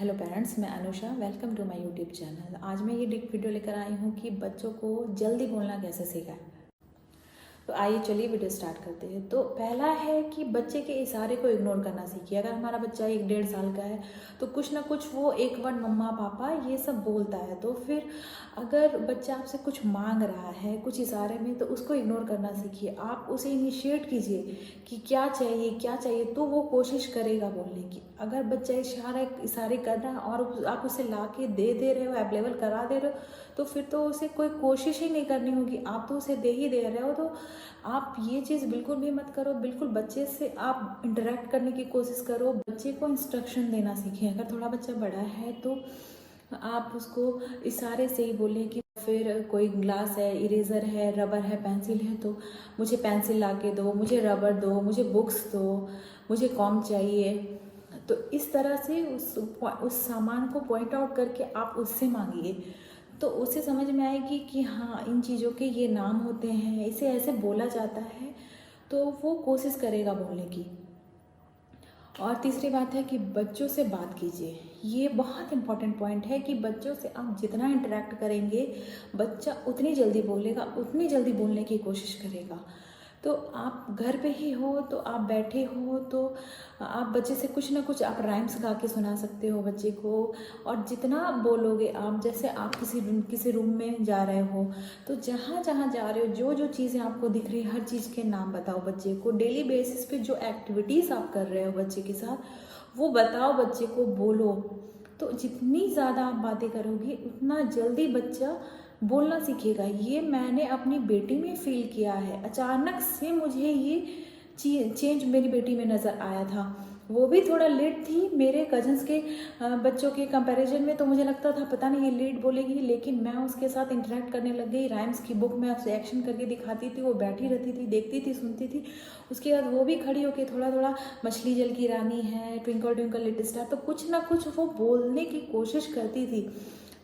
Hello parents, मैं Anusha. Welcome to my YouTube channel. आज मैं ये वीडियो लेकर आई हूँ कि बच्चों को जल्दी बोलना कैसे सिखाएं। तो आइए चलिए वीडियो स्टार्ट करते हैं। तो पहला है कि बच्चे के इशारे को इग्नोर करना सीखिए। अगर हमारा बच्चा 1-1.5 साल का है तो कुछ ना कुछ वो एक वर्ड मम्मा पापा ये सब बोलता है, तो फिर अगर बच्चा आपसे कुछ मांग रहा है कुछ इशारे में तो उसको इग्नोर करना सीखिए। आप उसे इनिशिएट कीजिए कि क्या चाहिए, तो वो कोशिश करेगा बोलने की। अगर बच्चा इशारे कर रहा है और आप उसे ला के दे रहे हो, अवेलेबल करा दे रहे हो, तो फिर तो उसे कोई कोशिश ही नहीं करनी होगी, आप तो उसे दे ही दे रहे हो। तो आप ये चीज़ बिल्कुल भी मत करो। बिल्कुल बच्चे से आप इंटरेक्ट करने की कोशिश करो, बच्चे को इंस्ट्रक्शन देना सीखें। अगर थोड़ा बच्चा बड़ा है तो आप उसको इशारे से ही बोलें कि फिर कोई ग्लास है, इरेज़र है, रबर है, पेंसिल है तो मुझे पेंसिल ला के दो, मुझे रबर दो, मुझे बुक्स दो, मुझे कॉम चाहिए। तो इस तरह से उस सामान को पॉइंट आउट करके आप उससे मांगिए, तो उसे समझ में आएगी कि हाँ इन चीज़ों के ये नाम होते हैं, इसे ऐसे बोला जाता है, तो वो कोशिश करेगा बोलने की। और तीसरी बात है कि बच्चों से बात कीजिए। ये बहुत इम्पॉर्टेंट पॉइंट है कि बच्चों से आप जितना इंटरेक्ट करेंगे बच्चा उतनी जल्दी बोलेगा, उतनी जल्दी बोलने की कोशिश करेगा। तो आप घर पे ही हो तो आप बैठे हो तो आप बच्चे से कुछ ना कुछ आप राइम्स गा के सुना सकते हो बच्चे को। और जितना आप बोलोगे, आप जैसे आप किसी रूम में जा रहे हो तो जहाँ जहाँ जा रहे हो जो जो चीज़ें आपको दिख रही है हर चीज़ के नाम बताओ बच्चे को। डेली बेसिस पे जो एक्टिविटीज़ आप कर रहे हो बच्चे के साथ वो बताओ बच्चे को, बोलो। तो जितनी ज़्यादा आप बातें करोगे उतना जल्दी बच्चा बोलना सीखेगा। ये मैंने अपनी बेटी में फील किया है। अचानक से मुझे ये चेंज मेरी बेटी में नज़र आया था। वो भी थोड़ा लेट थी मेरे कजन्स के बच्चों के कंपैरिजन में, तो मुझे लगता था पता नहीं ये लेट बोलेगी, लेकिन मैं उसके साथ इंटरेक्ट करने लग गई। राइम्स की बुक में उसे एक्शन करके दिखाती थी, वो बैठी रहती थी, देखती थी, सुनती थी। उसके बाद वो भी खड़ी होकर थोड़ा थोड़ा मछली जल की रानी है, ट्विंकल ट्विंकल लिटिल स्टार, तो कुछ ना कुछ वो बोलने की कोशिश करती थी।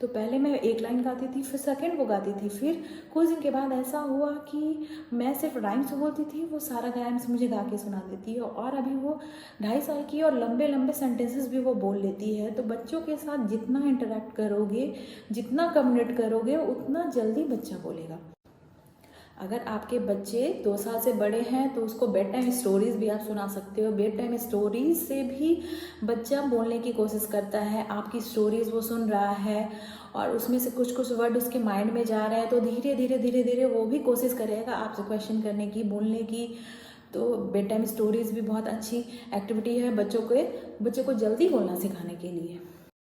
तो पहले मैं एक लाइन गाती थी, फिर सेकंड वो गाती थी, फिर कुछ दिन के बाद ऐसा हुआ कि मैं सिर्फ राइम्स बोलती थी, वो सारा राइम्स मुझे गा के सुना देती है। और अभी वो 2.5 साल की है और लंबे लंबे सेंटेंसेस भी वो बोल लेती है। तो बच्चों के साथ जितना इंटरेक्ट करोगे, जितना कम्युनिकेट करोगे, उतना जल्दी बच्चा बोलेगा। अगर आपके बच्चे 2 साल से बड़े हैं तो उसको बेड टाइम स्टोरीज़ भी आप सुना सकते हो। बेड टाइम स्टोरीज से भी बच्चा बोलने की कोशिश करता है। आपकी स्टोरीज़ वो सुन रहा है और उसमें से कुछ कुछ वर्ड उसके माइंड में जा रहे हैं, तो धीरे धीरे धीरे धीरे वो भी कोशिश करेगा आपसे क्वेश्चन करने की, बोलने की। तो बेड टाइम स्टोरीज़ भी बहुत अच्छी एक्टिविटी है बच्चों को जल्दी बोलना सिखाने के लिए।